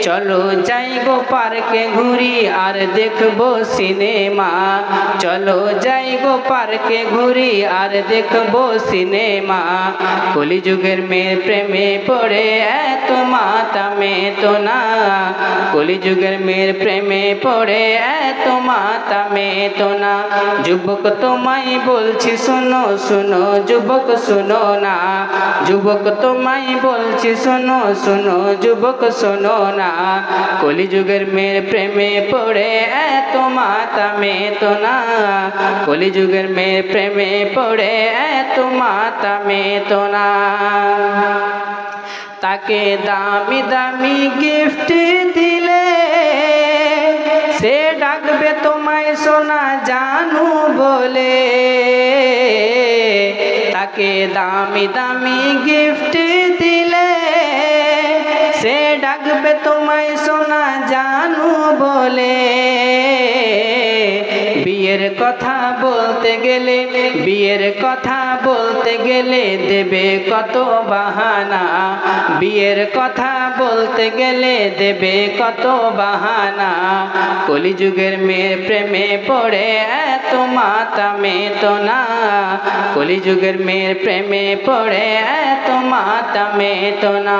চলো যাই গো পার্কে ঘুরি আর দেখবো সিনেমা। চলো যাই গো পার্কে ঘুরি আর দেখবো সিনেমা। কলিযুগের মেয়ের প্রেমে পড়ে এত মাতামে তো না। কলিযুগের মেয়ের প্রেমে পড়ে এত মাতামে তো না। যুবক তোমায় বলছি শোনো শোনো যুবক শোনো না। যুবক তোমায় বলছি শোনো শোনো যুবক শোনো না। কলিযুগের মেয়ের প্রেমে পড়ে এত মাতামে তো না। কলিযুগের মেয়ের প্রেমে পড়ে এত মাতামে তো না। তাকে দামি দামি গিফট দিলে সে ডাকবে তোমায় সোনা জানু বলে। তাকে দামি দামি গিফট দিলে সে ডাকবে তোমায় সোনা জানু বলে। বিয়ের কথা বলতে গেলে বিয়ের কথা বলতে গেলে দেবে কত বাহানা। বিয়ের কথা বলতে গেলে দেবে কত বাহানা। কলিযুগের মেয়ের প্রেমে পড়ে এত মাতামে তো না। কলিযুগের মেয়ের প্রেমে পড়ে এত মাতামে তো না।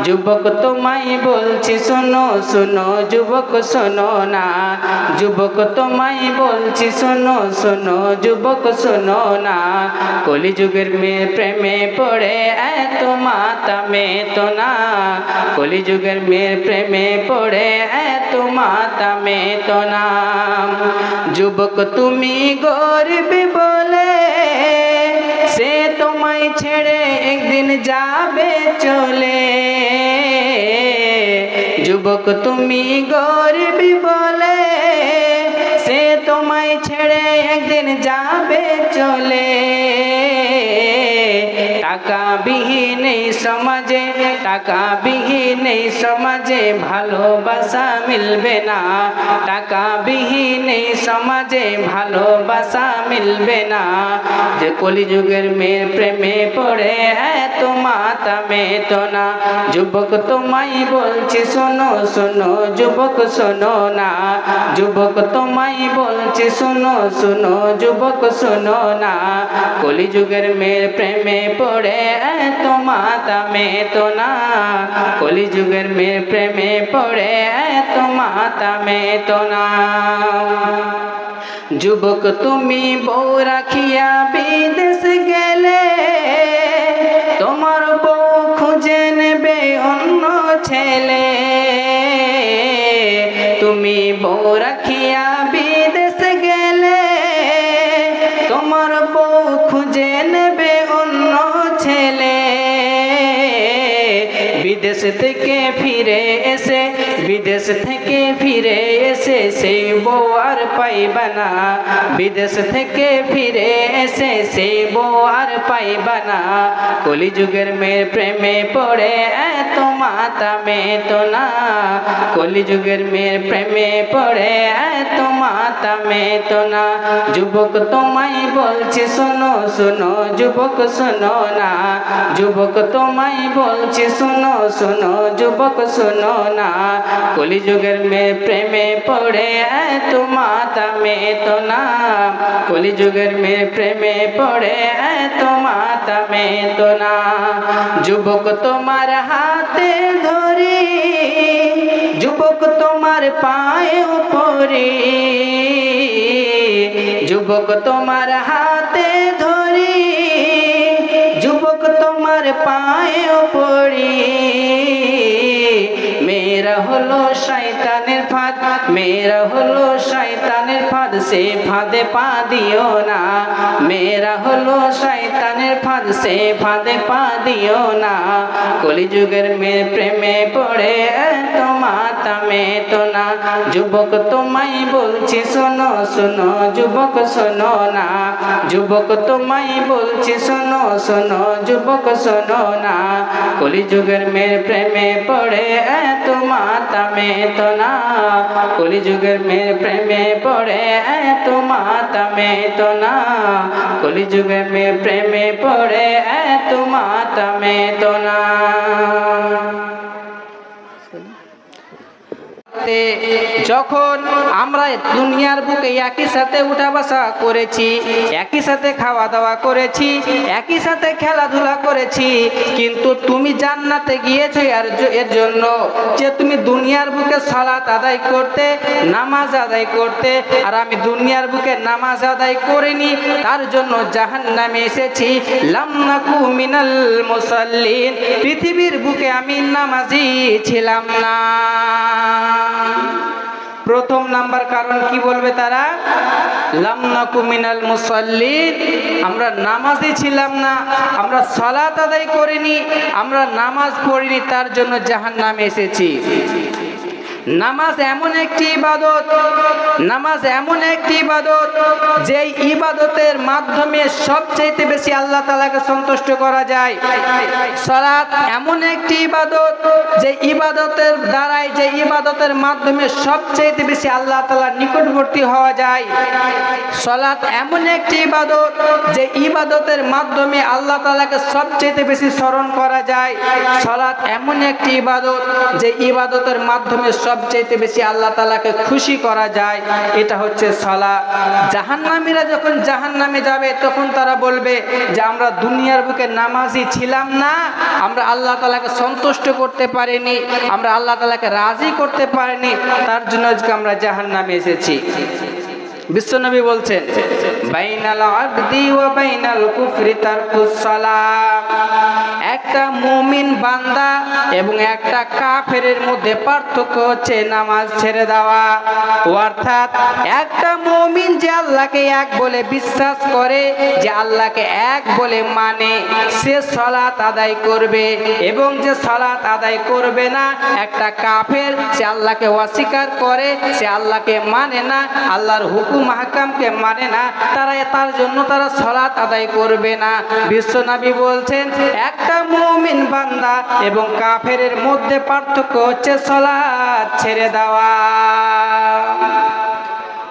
যুবক তোমায় বলছি শোনো শোনো যুবক শোনো না। যুবক তোমায় বলছি শোনো শোনো যুবক শোনো না। কলিযুগের মেয়ের প্রেমে পড়ে এত মাতামে তো না। কলিযুগের মেয়ের প্রেমে পড়ে এত মাতামে তো না। যুবক তুমি গর্বে বলে সে তোমায় ছেড়ে একদিন যাবে চলে। যুবক তুমি গর্বে বলে সে তোমায় ছেড়ে একদিন যাবে চলে। টাকা বিহীন এই সমাজে টাকা বিহীন এই সমাজে ভালোবাসা মিলবে না। টাকা বিহীন এই সমাজে ভালোবাসা মিলবে না। যে কলিযুগের মেয়ের প্রেমে পড়ে এত মাতামে তো না। যুবক তোমায় বলছি শোনো শোনো যুবক শোনো না। যুবক তোমায় বলছি শোনো শোনো যুবক শোনো না। কলিযুগের মেয়ের প্রেমে পড়ে এত মাতামে তো না। কলিযুগের মেয়ের প্রেমে পড়ে এত মাতামে তো না। যুবক তুমি বউ রাখিয়া বিদেশ গেলে তোমার বউ খুঁজে নেবে অন্য ছেলে। তুমি বউ রাখিয়া বিদেশ গেলে তোমার বউ খুঁজে নেবে অন্য ছেলে। বিদেশ থেকে ফিরে এসে বিদেশ থেকে ফিরে এসে সেই বউ আর পাইবা না। বিদেশ থেকে ফিরে এসে সেই বউ আর পাইবা না। কলিযুগের মেয়ের প্রেমে পড়ে এত মাতামে তো না। কলিযুগের মেয়ের প্রেমে পড়ে এত মাতামে তো না। যুবক তোমায় বলছি শোনো শোনো যুবক শোনো না। যুবক তোমায় বলছি শোনো শোনো যুবক শোনো না। কলিযুগের মেয়ের প্রেমে পড়ে এত মাতামে তো না। কলিযুগের মেয়ের প্রেমে পড়ে এত মাতামে তো না। যুবক তোমার হাতে ধরি যুবক তোমার পায়ে পড়ি। যুবক তোমার হাতে ধরি যুবক তোমার পায়ে পড়ি। মেয়েরা হলো শয়তানের ফাঁদ মেয়েরা হলো শয়তানের ফাঁদ সে ফাঁদে পা দিও না। মেয়েরা হলো শয়তানের ফাঁদ সে ফাঁদে পা দিও না। কলিযুগের মেয়ের প্রেমে পড়ে এত মাতামে তো না। যুবক তোমায় বলছি শোনো শোনো যুবক শোনো না। যুবক তোমায় বলছি শোনো শোনো যুবক শোনো না। কলিযুগের মেয়ের প্রেমে পড়ে এত মাতামে তো না। কলিযুগের মেয়ের প্রেমে পড়ে এত মাতামে তো না। কলিযুগের মেয়ের প্রেমে পড়ে এত মাতামে তো না। যখন আমরা দুনিয়ার বুকে একই সাথে উঠা বসা করেছি, একই সাথে খাওয়া দাওয়া করেছি, একই সাথে খেলাধুলা করেছি, কিন্তু তুমি জান্নাতে গিয়েছো এর জন্য যে তুমি দুনিয়ার বুকে সালাত আদায় করতে, নামাজ আদায় করতে, আর আমি দুনিয়ার বুকে নামাজ আদায় করিনি, তার জন্য জাহান্নামে এসেছি। লাম নাকু মিনাল মুসাল্লিন, পৃথিবীর বুকে আমি নামাজি ছিলাম না। প্রথম নাম্বার কারণ কি বলবে তারা? লাম নাকু মিনাল মুসাল্লিন, আমরা নামাজি ছিলাম না, আমরা সালাত আদায় করিনি, আমরা নামাজ পড়িনি, তার জন্য জাহান্নামে এসেছি। নামাজ এমন একটি ইবাদত, নামাজ এমন একটি ইবাদত যে ইবাদতের মাধ্যমে সবচেয়ে বেশি আল্লাহ তাআলাকে সন্তুষ্ট করা যায়। সালাত এমন একটি ইবাদত যে ইবাদতের দ্বারাই, যে ইবাদতের মাধ্যমে সবচেয়ে বেশি আল্লাহ তাআলার নিকটবর্তী হওয়া যায়। সালাত এমন একটি ইবাদত যে ইবাদতের মাধ্যমে আল্লাহ তাআলাকে সবচেয়ে বেশি স্মরণ করা যায়। সালাত এমন একটি ইবাদত যে ইবাদতের মাধ্যমে সবচেয়ে বেশি আল্লাহ তাআলাকে খুশি করা যায়। এটা হচ্ছে সালাত। জাহান্নামীরা যখন জাহান্নামে যাবে তখন তারা বলবে যে আমরা দুনিয়ার বুকে নামাজি ছিলাম না, আমরা আল্লাহ তাআলাকে সন্তুষ্ট করতে পারিনি, আমরা আল্লাহ তাআলাকে রাজি করতে পারিনি, তার জন্য আজকে আমরা জাহান্নামে এসেছি। বিশ্বনবী বলছেন বাইনাল আবদি ওয়া বাইনাল কুফরি তারকুস সালাত, একটা মুমিন বান্দা এবং একটা কাফেরের মধ্যে পার্থক্য হচ্ছে নামাজ ছেড়ে দেওয়া। অর্থাৎ একটা মুমিন যে আল্লাহকে এক বলে বিশ্বাস করে, যে আল্লাহকে এক বলে মানে, সে সালাত আদায় করবে, এবং যে সালাত আদায় করবে না, একটা কাফের, সে আল্লাহকে অস্বীকার করে, সে আল্লাহকে মানে না, আল্লাহর হুকুম মাহকামকে মানে না, তার জন্য তারা সালাত আদায় করবে না। বিশ্বনবী বলছেন একটা মুমিন বান্দা এবং কাফেরের মধ্যে পার্থক্য হচ্ছে সালাত ছেড়ে দেওয়া।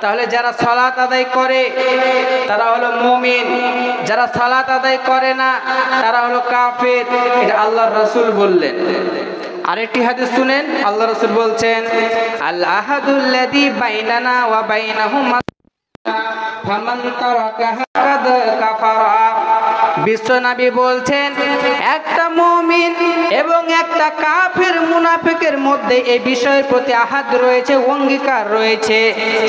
তাহলে যারা সালাত আদায় করে তারা হলো মুমিন, যারা সালাত আদায় করে না তারা হলো কাফের। এটা আল্লাহর রাসূল বললেন। আরেকটি হাদিস শুনেন, আল্লাহ রাসূল বলছেন আল আহাদুল্লাযী বাইনানা ওয়া বাইনাহুম ফামান তারাকাহা ফাকাদ কাফারা। বিশ্বনবী বলছেন একটা মুমিন এবং একটা কাফের মুনাফিকের মধ্যে এই বিষয়ের প্রতি আহাদ রয়েছে, অঙ্গীকার রয়েছে।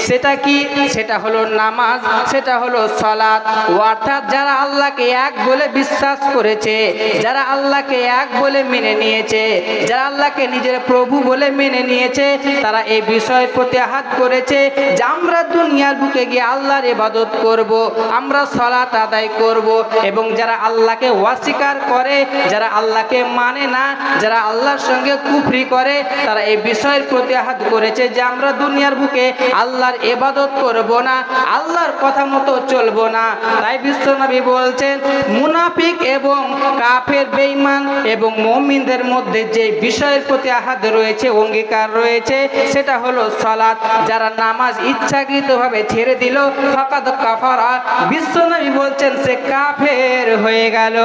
সেটা কি? সেটা হলো নামাজ, সেটা হলো সালাত। অর্থাৎ যারা আল্লাহকে এক বলে বিশ্বাস করেছে, যারা আল্লাহকে এক বলে মেনে নিয়েছে, যারা আল্লাহকে নিজের প্রভু বলে মেনে নিয়েছে, তারা এই বিষয়ের প্রতি আহাদ করেছে যে আমরা দুনিয়ার বুকে গিয়ে আল্লাহর ইবাদত করব, আমরা সালাত আদায় করব। এবং যারা আল্লাহকে অস্বীকার করে, যারা আল্লাহকে মানে না, যারা আল্লাহর সঙ্গে কুফরি করে, তারা এই বিষয়ের প্রতি আহাদ করেছে যে আমরা দুনিয়ার বুকে আল্লাহর ইবাদত করব না, আল্লাহর কথা মতো চলব না। তাই বিশ্বনবী বলছেন মুনাফিক এবং কাফের, বেঈমান এবং মুমিনদের মধ্যে যে বিষয়ের প্রতি আহাদ রয়েছে, অঙ্গীকার রয়েছে, সেটা হলো সালাত। যারা নামাজ ইচ্ছাকৃতভাবে ছেড়ে দিল ফাকাদ কাফারা, বিশ্বনবী বলছেন সে কাফের হয়ে গেল।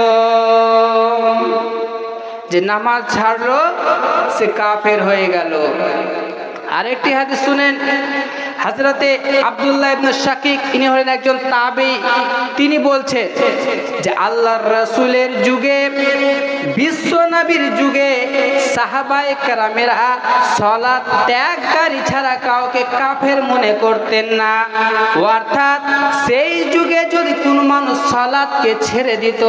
যে নামাজ ছাড়লো সে কাফের হয়ে গেল। আরেকটি হাদিস শুনেন, হযরতে আব্দুল্লাহ ইবনে শাকিক, ইনি হলেন একজন তাবী। তিনি বলছেন যে আল্লাহর রাসূলের যুগে, বিশ্ব নবীর যুগে সাহাবায়ে কেরামেরা সালাত ত্যাগকারী ছাড়া কাউকে কাফের মনে করতেন না। অর্থাৎ সেই যুগে যদি কোনো মানুষ সালাতকে ছেড়ে দিত,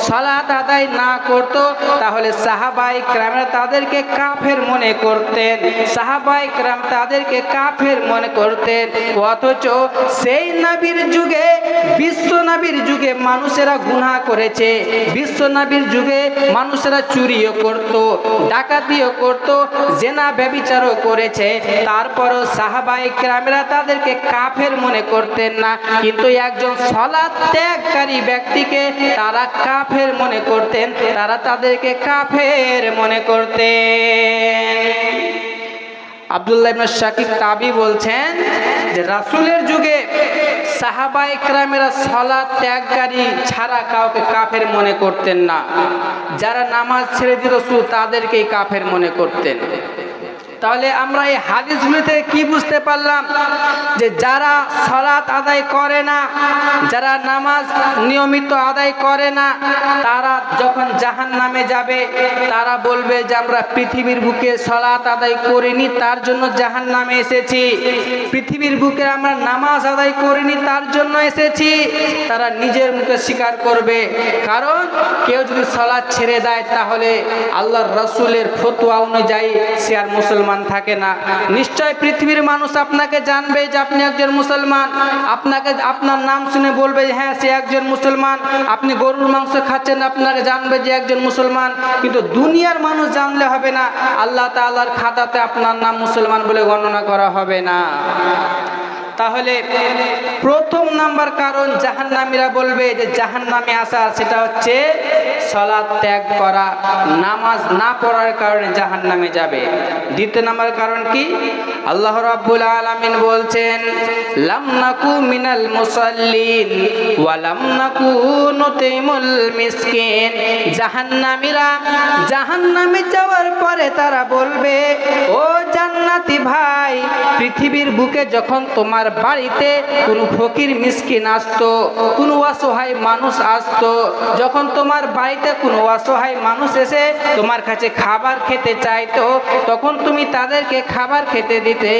সালাত আদায় না করত, তাহলে সাহাবায়ে কেরামেরা তাদেরকে কাফের মনে করতেন, সাহাবায়ে কেরাম তাদেরকে কাফের মনে করতেন। অথচ সেই নবীর যুগে, বিশ্ব নবীর যুগে মানুষেরা গুনাহ করেছে, বিশ্ব নবীর যুগে মানুষেরা চুরিও করত, ডাকাতিও করত, জেনা ব্যভিচারও করেছে, তারপরও সাহাবায়ে কেরামেরা তাদেরকে কাফের মনে করতেন না। কিন্তু একজন সালাত ত্যাগকারী ব্যক্তিকে তারা কাফের মনে করতেন, তারা তাদেরকে কাফের মনে করতেন। আব্দুল্লাহ ইবনে শাকিক তাবী বলছেন যে রাসূলের যুগে সাহাবায়ে কেরামেরা সালাত ত্যাগকারী ছাড়া কাউকে কাফের মনে করতেন না। যারা নামাজ ছেড়ে দিত শুধু তাদেরকেই কাফের মনে করতেন। তাহলে আমরা এই হাদিসগুলি থেকে কি বুঝতে পারলাম? যে যারা সালাত আদায় করে না, যারা নামাজ নিয়মিত আদায় করে না, তারা যখন জাহান্নামে যাবে তারা বলবে যে আমরা পৃথিবীর বুকে সালাত আদায় করিনি, তার জন্য জাহান্নামে এসেছি। পৃথিবীর বুকে আমরা নামাজ আদায় করিনি, তার জন্য এসেছি। তারা নিজের মুখে স্বীকার করবে। কারণ কেউ যদি সালাত ছেড়ে দেয় তাহলে আল্লাহর রাসূলের ফতোয়া অনুযায়ী সে আর মুসলমান থাকে না। নিশ্চয় পৃথিবীর মানুষ আপনাকে জানবে যে আপনি একজন মুসলমান, আপনাকে আপনার নাম শুনে বলবে হ্যাঁ সে একজন মুসলমান। আপনি গরুর মাংস খাচ্ছেন, আপনাকে জানবে যে একজন মুসলমান। কিন্তু দুনিয়ার মানুষ জানলে হবে না, আল্লাহ তাআলার খাতাতে আপনার নাম মুসলমান বলে গণনা করা হবে না। তাহলে প্রথম নাম্বার কারণ জাহান্নামীরা বলবে যে জাহান্নামে আসা, সেটা হচ্ছে সালাত ত্যাগ করা, নামাজ না পড়ার কারণে জাহান্নামে যাবে। দ্বিতীয় নাম্বার কারণ কি? আল্লাহ রাব্বুল আলামিন বলছেন লাম নাকু মিনাল মুসাল্লিন ওয়া লাম নাকু নুতিমুল মিসকিন। জাহান্নামীরা জাহান্নামে যাওয়ার পরে তারা বলবে ও জান্নাতি ভাই, পৃথিবীর বুকে যখন তোমার বাড়িতে কোনো ফকির মিসকিন আসতো, কোনো অসহায় মানুষ আসতো, যখন তোমার বাড়িতে কোনো অসহায় মানুষ এসে তোমার কাছে খাবার খেতে চাইতো, তখন তুমি তাদেরকে খাবার খেতে দিতে।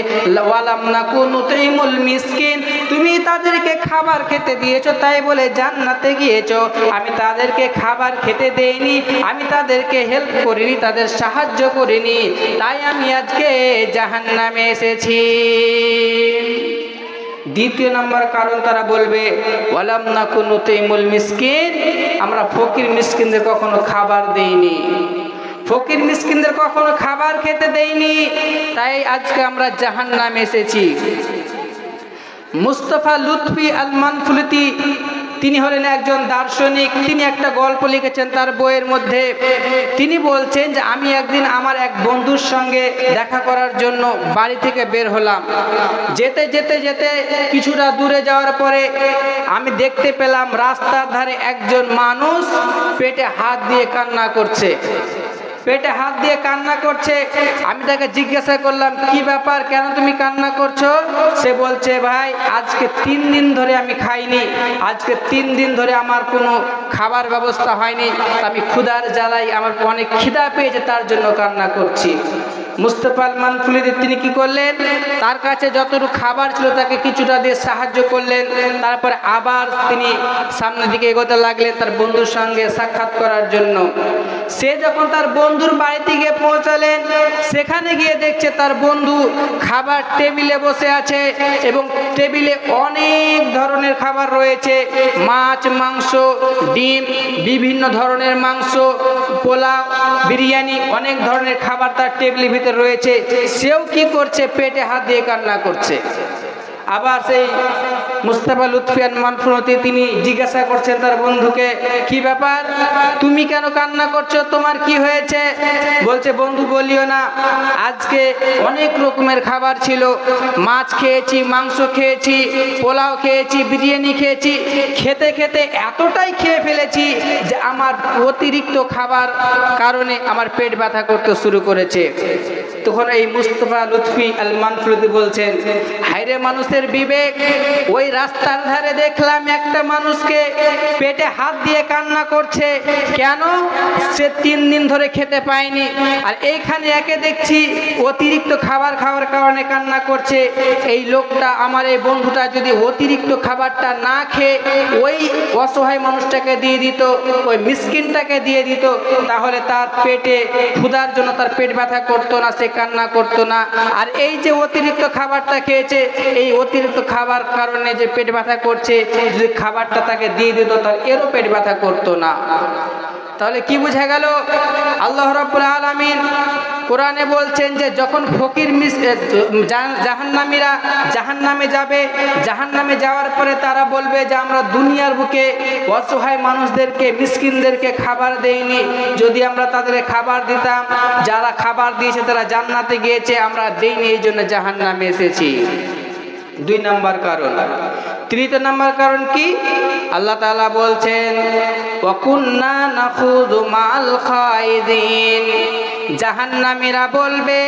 ওয়ালাম নাকু নুতিমুল মিসকিন, তুমি তাদেরকে খাবার খেতে দিয়েছো, তাই বলে জান্নাতে গিয়েছো। আমি তাদেরকে খাবার খেতে দেইনি, আমি তাদেরকে হেল্প করিনি, তাদের সাহায্য করিনি, তাই আমি আজকে জাহান্নামে এসেছি। দ্বিতীয় নাম্বার কারণ তারা বলবে ওয়ালাম নাকু নুতিমুল মিসকিন, আমরা ফকির মিসকিনদের কখনো খাবার দেইনি, ফকির মিসকিনদের কখনো খাবার খেতে দেইনি, তাই আজকে আমরা জাহান্নামে এসেছি। মুস্তাফা লুৎফি আল মানফুলতি তিনি হলেন একজন দার্শনিক। তিনি একটা গল্প লিখেছেন তার বইয়ের মধ্যে। তিনি বলছেন যে আমি একদিন আমার এক বন্ধুর সঙ্গে দেখা করার জন্য বাড়ি থেকে বের হলাম। যেতে যেতে যেতে কিছুটা দূরে যাওয়ার পরে আমি দেখতে পেলাম রাস্তার ধারে একজন মানুষ পেটে হাত দিয়ে কান্না করছে, পেটে হাত দিয়ে কান্না করছে। আমি তাকে জিজ্ঞাসা করলাম কি ব্যাপার, কেন তুমি কান্না করছো? সে বলছে ভাই আজকে 3 দিন ধরে আমি খাইনি, আজকে 3 দিন ধরে আমার কোনো খাবার ব্যবস্থা হয়নি, আমি ক্ষুধার জ্বালাই, আমার অনেক খিদা পেয়েছে, তার জন্য কান্না করছি। মুস্তাফা আল মানফুলতি তিনি কি করলেন, তার কাছে যতটুকু খাবার ছিল তাকে কিছুটা দিয়ে সাহায্য করলেন। তারপরে আবার তিনি সামনের দিকে এগোতে লাগলেন তার বন্ধুর সঙ্গে সাক্ষাৎ করার জন্য। সে যখন তার বন্ধুর বাড়িতে গিয়ে পৌঁছালেন, সেখানে গিয়ে দেখছে তার বন্ধু খাবার টেবিলে বসে আছে এবং টেবিলে অনেক ধরনের খাবার রয়েছে, মাছ, মাংস, ডিম, বিভিন্ন ধরনের মাংস, পোলাও, বিরিয়ানি, অনেক ধরনের খাবার তার টেবিলের ভিতরে রয়েছে। সেও কি করছে, পেটে হাত দিয়ে কান্না করছে। আবার সেই মুস্তাফা লুৎফি আল মানফুলতি তিনি জিজ্ঞাসা করছেন তার বন্ধুকে কি ব্যাপার, তুমি কেন কান্না করছো, তোমার কি হয়েছে? বলছে বন্ধু বলিও না, আজকে অনেক রকমের খাবার ছিল, মাছ খেয়েছি, মাংস খেয়েছি, পোলাও খেয়েছি, বিরিয়ানি খেয়েছি, খেতে খেতে এতটাই খেয়ে ফেলেছি যে আমার অতিরিক্ত খাবার কারণে আমার পেট ব্যথা করতে শুরু করেছে। তখন এই মুস্তাফা লুৎফি আল মানফুলতি বলছেন হায়রে মানুষের বিবেক, ওই রাস্তার ধারে দেখলাম একটা মানুষকে পেটে হাত দিয়ে কান্না করছে, কেন? সে 3 দিন ধরে খেতে পায়নি, আর এইখানে একে দেখছি অতিরিক্ত খাবার খাওয়ার কারণে কান্না করছে। এই লোকটা, আমার এই বন্ধুটা যদি অতিরিক্ত খাবারটা না খেয়ে ওই অসহায় মানুষটাকে দিয়ে দিত, ওই মিসকিনটাকে দিয়ে দিত, তাহলে তার পেটে ক্ষুধার জন্য তার পেট ব্যথা করতো না, সে কান্না করতো না। আর এই যে অতিরিক্ত খাবারটা খেয়েছে, এই অতিরিক্ত খাবার কারণে যে পেট ব্যথা করছে, যদি খাবারটা তাকে দিয়ে দিত তাহলে এরও পেট ব্যথা করতো না। তাহলে কি বোঝা গেল? আল্লাহ রাব্বুল আলামিন কোরআনে বলছেন যে যখন ফকির জাহান্নামীরা জাহান্নামে যাবে, জাহান্নামে যাওয়ার পরে তারা বলবে যে আমরা দুনিয়ার বুকে অসহায় মানুষদেরকে, মিসকিনদেরকে খাবার দেইনি, যদি আমরা তাদের খাবার দিতাম, যারা খাবার দিয়েছে তারা জান্নাতে গিয়েছে, আমরা দেইনি, এই জন্য জাহান্নামে এসেছি। 2 নম্বর কারণ। 3 নম্বর কারণ কি? আল্লাহ তাআলা বলছেন ওয়া কুন্না নাখুযু মা'আল খায়িদিন, জাহান্নামীরা বলবে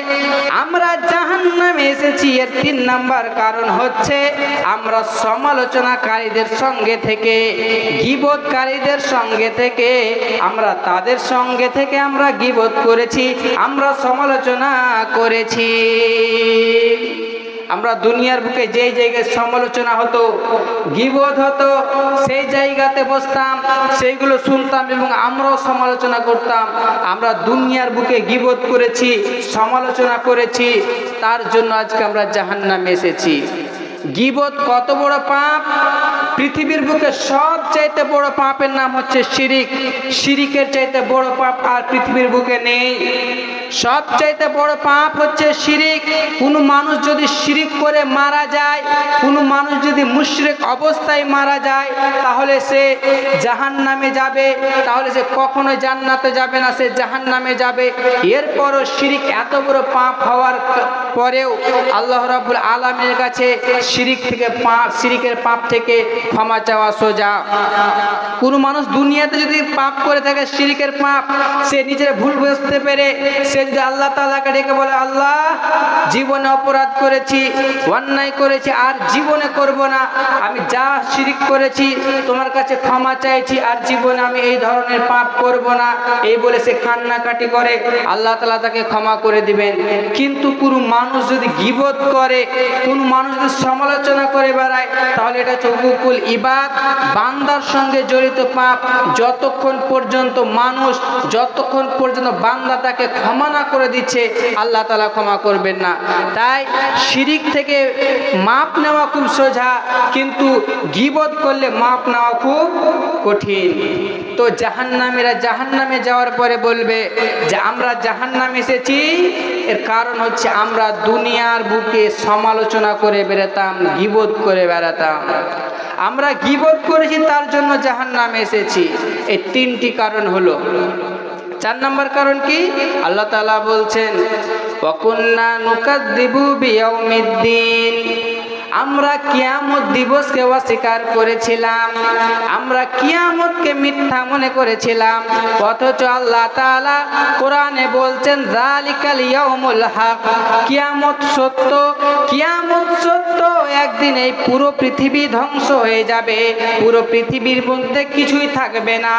আমরা জাহান্নামে এসেছি। এর 3 নাম্বার কারণ হচ্ছে আমরা সমালোচনাকারীদের সঙ্গে থেকে, গীবতকারীদের সঙ্গে থেকে, আমরা তাদের সঙ্গে থেকে আমরা গীবত করেছি, আমরা সমালোচনা করেছি। আমরা দুনিয়ার বুকে যেই জায়গায় সমালোচনা হতো, গীবত হতো, সেই জায়গাতে বসতাম, সেইগুলো শুনতাম এবং আমরাও সমালোচনা করতাম। আমরা দুনিয়ার বুকে গীবত করেছি, সমালোচনা করেছি, তার জন্য আজকে আমরা জাহান্নামে এসেছি। গীবত কত বড় পাপ! পৃথিবীর বুকে সবচাইতে বড় পাপের নাম হচ্ছে শিরিক। শিরিকের চাইতে বড় পাপ আর পৃথিবীর বুকে নেই। সবচাইতে বড় পাপ হচ্ছে শিরিক। কোনো মানুষ যদি শিরিক করে মারা যায়, কোনো মানুষ যদি মুশরিক অবস্থায় মারা যায়, তাহলে সে জাহান্নামে যাবে, তাহলে সে কখনোই জান্নাতে যাবে না, সে জাহান্নামে যাবে। এরপরও শিরিক এত বড় পাপ হওয়ার পরেও আল্লাহ রাব্বুল আলামিনের কাছে শিরিকের পাপ থেকে ক্ষমা চাওয়া সোজা। কোনো মানুষ দুনিয়াতে যদি পাপ করে থাকে শিরিকের পাপ, সে নিজের ভুল বুঝতে পেরে সে যদি আল্লাহ তাআলাকে ডেকে বলে, আল্লাহ জীবনে অপরাধ করেছি, অন্যায় করেছি, আর জীবনে করব না, আমি যা শিরিক করেছি তোমার কাছে ক্ষমা চাইছি, আর জীবনে আমি এই ধরনের পাপ করব না, এই বলে সে কান্নাকাটি করে, আল্লাহ তাআলা তাকে ক্ষমা করে দিবেন। কিন্তু কোনো মানুষ যদি গীবত করে, কোনো মানুষ যদি সমালোচনা করে বেড়ায়, তাহলে এটা হচ্ছে হুকুকুল ইবাদ, বান্দার সঙ্গে জড়িত পাপ। যতক্ষণ পর্যন্ত বান্দা তাকে ক্ষমা না করে দিচ্ছে, আল্লাহ তাআলা ক্ষমা করবেন না। তাই শিরিক থেকে মাপ নেওয়া খুব সোজা, কিন্তু গীবত করলে মাপ নেওয়া খুব কঠিন। তো জাহান্নামীরা জাহান্নামে যাওয়ার পরে বলবে যে আমরা জাহান্নামে এসেছি, এর কারণ হচ্ছে আমরা দুনিয়ার বুকে সমালোচনা করে বেড়াতাম, গীবত করে বেড়াতাম, আমরা গীবত করেছি, তার জন্য জাহান্নামে এসেছি। এই 3টি কারণ হলো। 4 নম্বর কারণ কি? আল্লাহ তাআলা বলছেন ওয়াকুন্না নুকাযযিবু বিয়াউমিদ্দিন, আমরা কিয়ামত দিবসকে অস্বীকার করেছিলাম, আমরা কিয়ামতকে মিথ্যা মনে করেছিলাম। অথচ আল্লাহ তাআলা কোরআনে বলছেন যালিকাল ইয়াউমুল হক, কিয়ামত সত্য, কিয়ামত সত্য। একদিন এই পুরো পৃথিবী ধ্বংস হয়ে যাবে, পুরো পৃথিবীর মধ্যে কিছুই থাকবে না,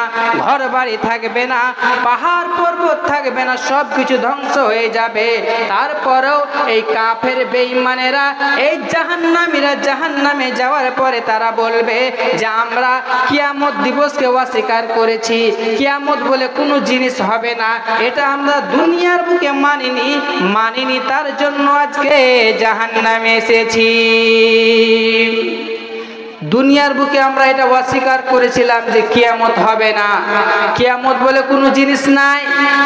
ঘর বাড়ি থাকবে না, পাহাড় পর্বত থাকবে না, সব কিছু ধ্বংস হয়ে যাবে। তারপরেও এই কাফের বেঈমানেরা, এই জাহান্নামীরা জাহান্নামে যাওয়ার পরে তারা বলবে যে আমরা কিয়ামত দিবসকে অস্বীকার করেছি, কিয়ামত বলে কোনো জিনিস হবে না, এটা আমরা দুনিয়ার বুকে মানিনি, তার জন্য আজকে জাহান্নামে এসেছি। দুনিয়ার বুকে আমরা এটা অস্বীকার করেছিলাম যে কিয়ামত হবে না, কিয়ামত বলে কোনো জিনিস নাই,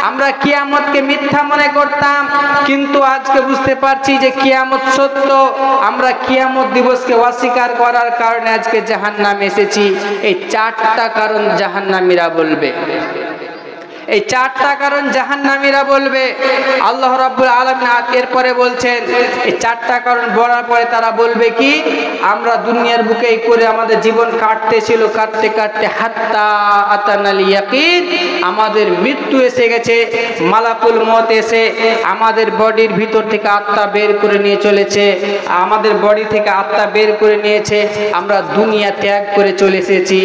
আমরা কিয়ামতকে মিথ্যা মনে করতাম। কিন্তু আজকে বুঝতে পারছি যে কিয়ামত সত্য, আমরা কিয়ামত দিবসকে অস্বীকার করার কারণে আজকে জাহান্নামে এসেছি। এই 4টা কারণ জাহান্নামীরা বলবে, এই 4টা কারণ জাহান্নামীরা বলবে। আল্লাহ রাব্বুল আলামিন এরপরে বলছেন এই 4টা কারণ বলার পরে তারা বলবে কি, আমরা দুনিয়ার বুকে এই করে আমাদের জীবন কাটতেছিল, কাটতে কাটতে হাত্তা আতানাল ইয়াকিন, আমাদের মৃত্যু এসে গেছে, মালাকুল মউত এসে আমাদের বডির ভিতর থেকে আত্মা বের করে নিয়ে চলেছে, আমাদের বডি থেকে আত্মা বের করে নিয়েছে, আমরা দুনিয়া ত্যাগ করে চলে এসেছি।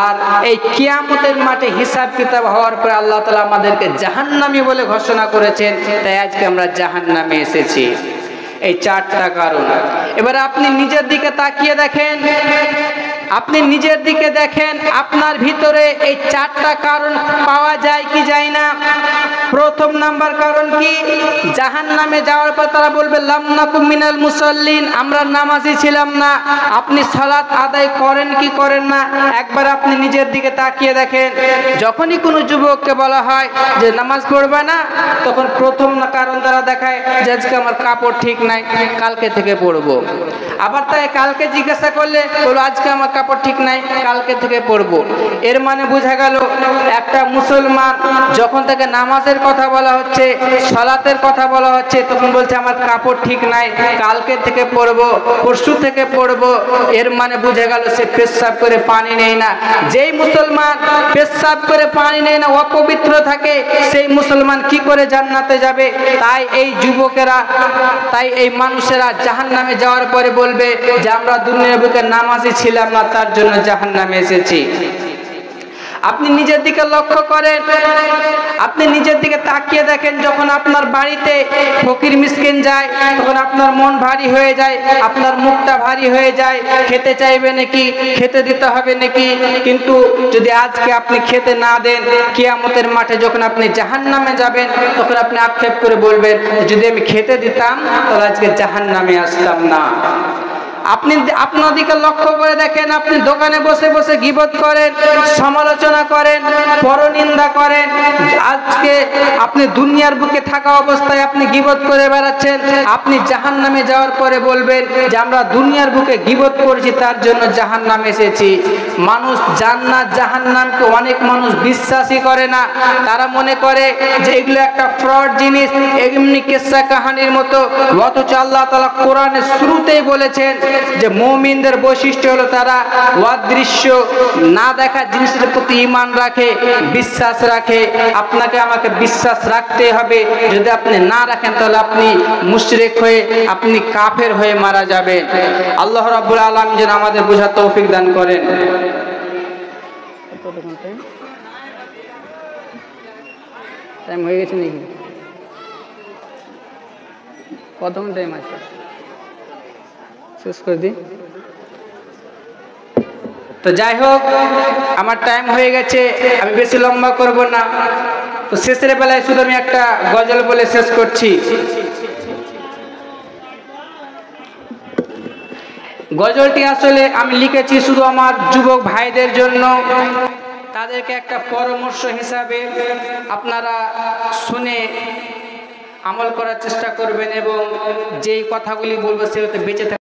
আর এই কিয়ামতের মাঠে হিসাব কিতাব হওয়ার পরে আল্লাহ তাআলা আমাদেরকে জাহান্নামী বলে ঘোষণা করেছেন, তাই আজকে আমরা জাহান্নামে এসেছি। এই 4টা কারণ। এবার আপনি নিজের দিকে তাকিয়ে দেখেন, আপনি নিজের দিকে দেখেন, আপনার ভিতরে এই 4টা কারণ পাওয়া যায় কি যায় না? প্রথম নাম্বার কারণ কি? জাহান্নামে যাওয়ার পর তারা বলবে লাম নাকুম মিনাল মুসাল্লিন, আমরা নামাজি ছিলাম না। আপনি সালাত আদায় করেন কি করেন না? একবার আপনি নিজের দিকে তাকিয়ে দেখেন। যখনই কোনো যুবককে বলা হয় যে নামাজ পড়বে না, তখন প্রথম কারণ তারা দেখায় যে আজকে আমার কাপড় ঠিক নাই, কালকে থেকে পড়বো। আবার তাই কালকে জিজ্ঞাসা করলে বলো আজকে আমার কাপড় ঠিক নাই, কালকে থেকে পরবো। এর মানে বোঝা গেল একটা মুসলমান যখন তাকে নামাজের কথা বলা হচ্ছে, সালাতের কথা বলা হচ্ছে, তখন বলছে আমার কাপড় ঠিক নাই, কালকে থেকে পরবো, পরশু থেকে পরবো। এর মানে বোঝা গেল সে পেশাব করে পানি নেয় না। যেই মুসলমান পেশাব করে পানি নেয় না, অপবিত্র থাকে, সেই মুসলমান কি করে জান্নাতে যাবে? তাই এই যুবকেরা, তাই এই মানুষেরা জাহান্নামে যাওয়ার পরে বলবে যে আমরা দুনিয়ার বুকে নামাজি ছিলাম না, তার জন্য জাহান্নামে এসেছি। আপনি নিজের দিকে লক্ষ্য করেন, আপনি নিজের দিকে তাকিয়ে দেখেন, যখন আপনার বাড়িতে ফকির মিসকিন যায় তখন আপনার মন ভারী হয়ে যায়, আপনার মুখটা ভারী হয়ে যায়, খেতে চাইবে নাকি, খেতে দিতে হবে নাকি। কিন্তু যদি আজকে আপনি খেতে না দেন, কিয়ামতের মাঠে যখন আপনি জাহান্নামে যাবেন তখন আপনি আক্ষেপ করে বলবেন যদি আমি খেতে দিতাম তাহলে আজকে জাহান্নামে আসতাম না। আপনি আপনার দিকে লক্ষ্য করে দেখেন, আপনি দোকানে বসে বসে গীবত করেন, সমালোচনা করেন, পরনিন্দা করেন। আজকে আপনি দুনিয়ার বুকে থাকা অবস্থায় আপনি গীবত করে বেড়াচ্ছেন, আপনি জাহান্নামে যাওয়ার পরে বলবেন যে আমরা দুনিয়ার বুকে গীবত করেছি, তার জন্য জাহান্নামে এসেছি। মানুষ জান্নাত জাহান্নামকে অনেক মানুষ বিশ্বাসই করে না, তারা মনে করে যে এগুলো একটা ফ্রড জিনিস, এমনি কিসসা কাহানির মতো। অথচ আল্লাহ তাআলা কোরআনের শুরুতেই বলেছেন যে মুমিনদের বৈশিষ্ট্য হলো তারা অদৃশ্য না দেখা জিনিসের প্রতি ঈমান রাখে, বিশ্বাস রাখে। আপনাকে আমাকে বিশ্বাস রাখতে হবে, যদি আপনি না রাখেন তাহলে আপনি মুশরিক হয়ে, আপনি কাফের হয়ে মারা যাবেন। আল্লাহ রাব্বুল আলামিন যেন আমাদের বোঝার তৌফিক দান করেন। টাইম হয়ে গেছে নাকি? কতক্ষণ টাইম আছে? শেষ করে দিই। তো যাই হোক, আমার টাইম হয়ে গেছে, আমি বেশি লম্বা করব না। তো শেষের বেলায় শুধু আমি একটা গজল বলে শেষ করছি। গজলটি আসলে আমি লিখেছি শুধু আমার যুবক ভাইদের জন্য, তাদেরকে একটা পরামর্শ হিসাবে আপনারা শুনে আমল করার চেষ্টা করবেন এবং যেই কথাগুলি বলবো সেটাতে বেঁচে